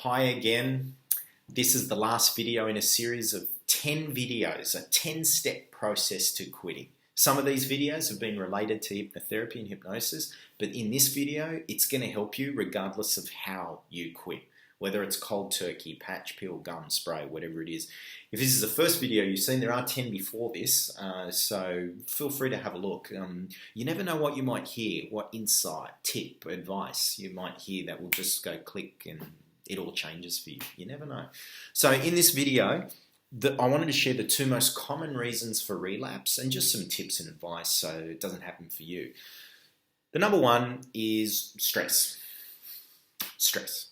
Hi again. This is the last video in a series of 10 videos, a 10-step process to quitting. Some of these videos have been related to hypnotherapy and hypnosis, but in this video, it's going to help you regardless of how you quit. Whether it's cold turkey, patch, pill, gum, spray, whatever it is. If this is the first video you've seen, there are 10 before this, so feel free to have a look. You never know what you might hear, what insight, tip, advice you might hear that will just go click and it all changes for you. You never know. So in this video, I wanted to share the two most common reasons for relapse and just some tips and advice so it doesn't happen for you. The number one is stress. Stress.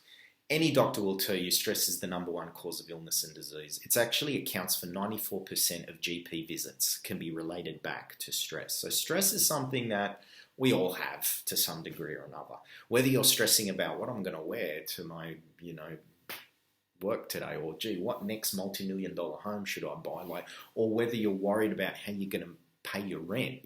Any doctor will tell you stress is the number one cause of illness and disease. It actually accounts for 94% of GP visits can be related back to stress. So stress is something that we all have to some degree or another. Whether you're stressing about what I'm going to wear to my, work today, or gee, what next multi-million-dollar home should I buy, or whether you're worried about how you're going to pay your rent,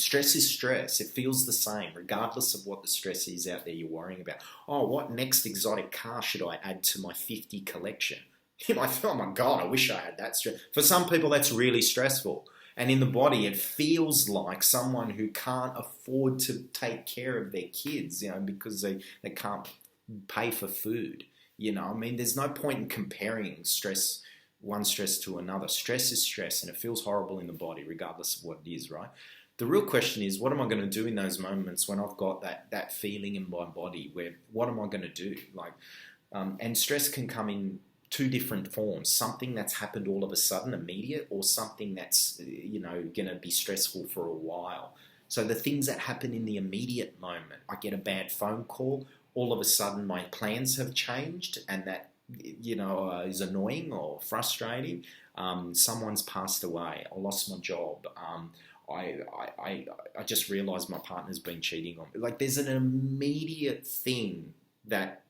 stress is stress. It feels the same, regardless of what the stress is out there you're worrying about. Oh, what next exotic car should I add to my 50 collection? You might think, oh my God, I wish I had that stress. For some people, that's really stressful. And in the body, it feels like someone who can't afford to take care of their kids, because they can't pay for food. There's no point in comparing one stress to another. Stress is stress, and it feels horrible in the body, regardless of what it is, right? The real question is, what am I going to do in those moments when I've got that feeling in my body? What am I going to do? And stress can come in two different forms. Something that's happened all of a sudden, immediate, or something that's going to be stressful for a while. So the things that happen in the immediate moment, I get a bad phone call. All of a sudden, my plans have changed, and that is annoying or frustrating. Someone's passed away. I lost my job. I just realised my partner's been cheating on me. There's an immediate thing that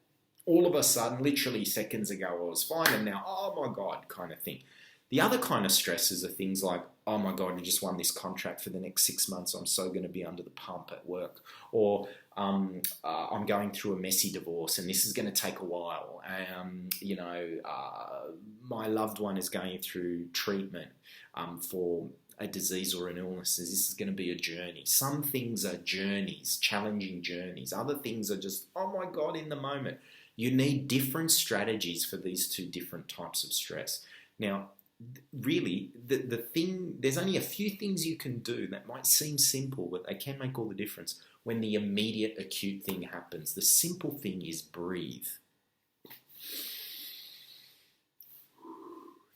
all of a sudden, literally seconds ago, I was fine, and now, oh my God, kind of thing. The other kind of stresses are things like, oh my God, I just won this contract for the next 6 months. I'm so going to be under the pump at work. Or I'm going through a messy divorce and this is going to take a while. My loved one is going through treatment for a disease or an illness. This is going to be a journey. Some things are journeys, challenging journeys. Other things are just, oh my God, in the moment. You need different strategies for these two different types of stress. Now, really, the thing, there's only a few things you can do that might seem simple, but they can make all the difference when the immediate acute thing happens. The simple thing is breathe.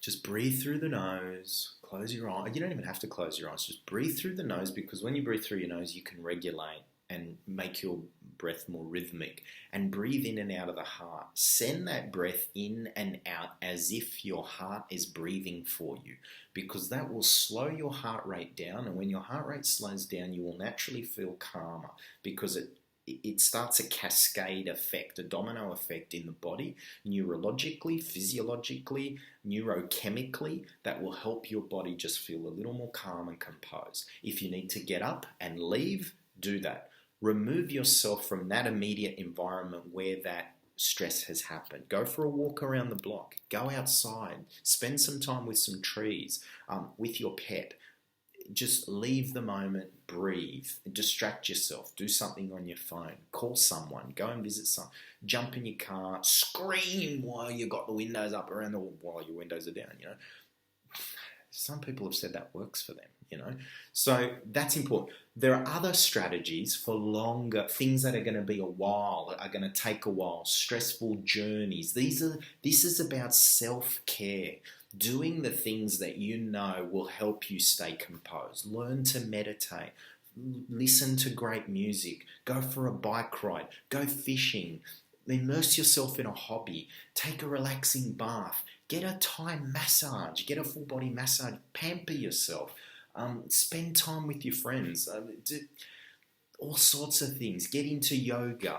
Just breathe through the nose, close your eyes. You don't even have to close your eyes, just breathe through the nose, because when you breathe through your nose, you can regulate and make your breath more rhythmic, and breathe in and out of the heart. Send that breath in and out as if your heart is breathing for you, because that will slow your heart rate down. And when your heart rate slows down, you will naturally feel calmer, because it starts a cascade effect, a domino effect in the body, neurologically, physiologically, neurochemically, that will help your body just feel a little more calm and composed. If you need to get up and leave, do that. Remove yourself from that immediate environment where that stress has happened. Go for a walk around the block. Go outside. Spend some time with some trees, with your pet. Just leave the moment, breathe, distract yourself, do something on your phone, call someone, go and visit someone, jump in your car, scream while you got the windows up while your windows are down, Some people have said that works for them, So that's important. There are other strategies for longer, things that are going to be a while, are going to take a while, stressful journeys. This is about self-care, doing the things that will help you stay composed. Learn to meditate, listen to great music, go for a bike ride, go fishing, immerse yourself in a hobby, take a relaxing bath, get a Thai massage, get a full body massage, pamper yourself, spend time with your friends, do all sorts of things, get into yoga,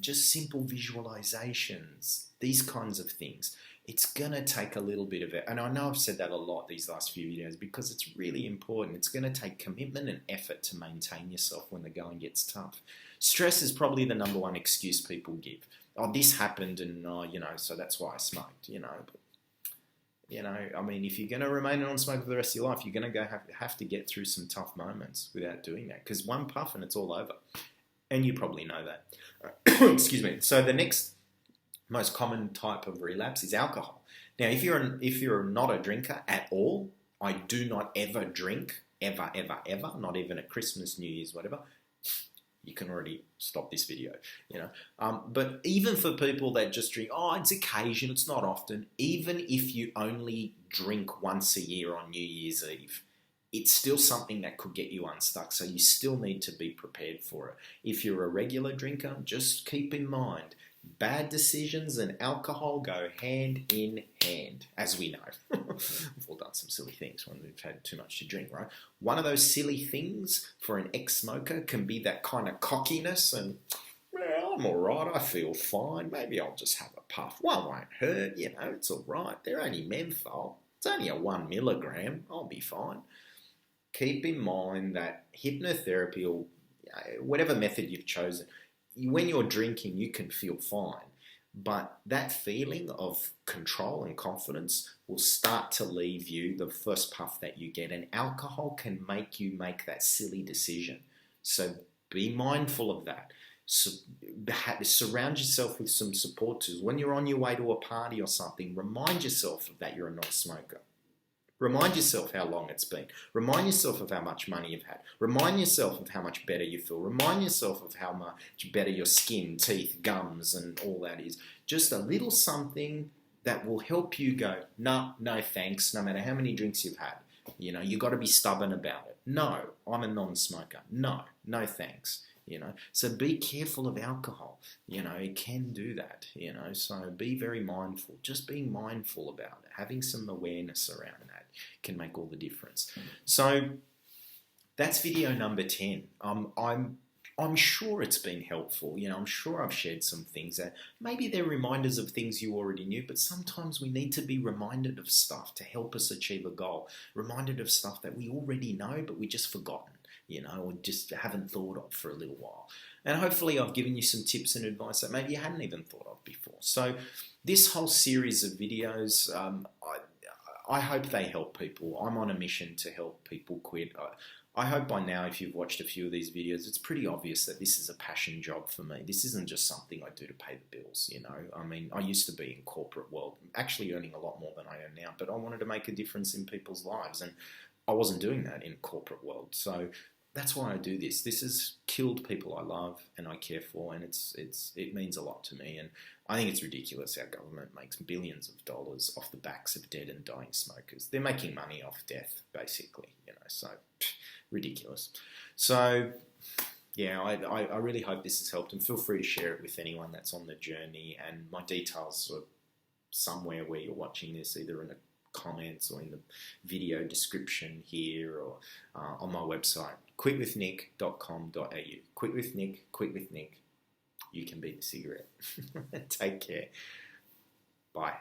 just simple visualizations, these kinds of things. It's going to take a little bit of it. And I know I've said that a lot these last few videos because it's really important. It's going to take commitment and effort to maintain yourself when the going gets tough. Stress is probably the number one excuse people give. oh, this happened, and so that's why I smoked. But, I mean, if you're going to remain a non-smoker for the rest of your life, you're going to have to get through some tough moments without doing that, because one puff and it's all over, and you probably know that. Excuse me. So the next most common type of relapse is alcohol. Now, if you're not a drinker at all, I do not ever drink, ever, ever, ever, not even at Christmas, New Year's, whatever. You can already stop this video, But even for people that just drink, it's occasion, it's not often. Even if you only drink once a year on New Year's Eve, it's still something that could get you unstuck. So you still need to be prepared for it. If you're a regular drinker, just keep in mind, bad decisions and alcohol go hand in hand, as we know. We've all done some silly things when we've had too much to drink, right? One of those silly things for an ex-smoker can be that kind of cockiness and, well, I'm all right, I feel fine, maybe I'll just have a puff. Well, it won't hurt, it's all right. They're only menthol. It's only a 1 milligram. I'll be fine. Keep in mind that hypnotherapy, or whatever method you've chosen, when you're drinking, you can feel fine, but that feeling of control and confidence will start to leave you the first puff that you get, and alcohol can make you make that silly decision. So be mindful of that. So, surround yourself with some support tools. When you're on your way to a party or something, remind yourself that you're a non-smoker. Remind yourself how long it's been. Remind yourself of how much money you've had. Remind yourself of how much better you feel. Remind yourself of how much better your skin, teeth, gums, and all that is. Just a little something that will help you go, no thanks, no matter how many drinks you've had. You've got to be stubborn about it. No, I'm a non-smoker. No thanks. So be careful of alcohol. It can do that, so be very mindful. Just being mindful about it, having some awareness around that can make all the difference. So that's video number 10. I'm sure it's been helpful. I'm sure I've shared some things that maybe they're reminders of things you already knew, but sometimes we need to be reminded of stuff to help us achieve a goal. Reminded of stuff that we already know, but we just forgotten, or just haven't thought of for a little while. And hopefully I've given you some tips and advice that maybe you hadn't even thought of before. So this whole series of videos, I hope they help people. I'm on a mission to help people quit. I hope by now, if you've watched a few of these videos, it's pretty obvious that this is a passion job for me. This isn't just something I do to pay the bills, I mean, I used to be in corporate world, actually earning a lot more than I earn now, but I wanted to make a difference in people's lives, and I wasn't doing that in corporate world. So that's why I do this. This has killed people I love and I care for, and it means a lot to me. And I think it's ridiculous our government makes billions of dollars off the backs of dead and dying smokers. They're making money off death, basically, so ridiculous. So yeah, I really hope this has helped, and feel free to share it with anyone that's on the journey. And my details are somewhere where you're watching this, either in the comments or in the video description here, or on my website, quitwithnick.com.au. Quit with Nick, quit with Nick. You can beat the cigarette. Take care. Bye.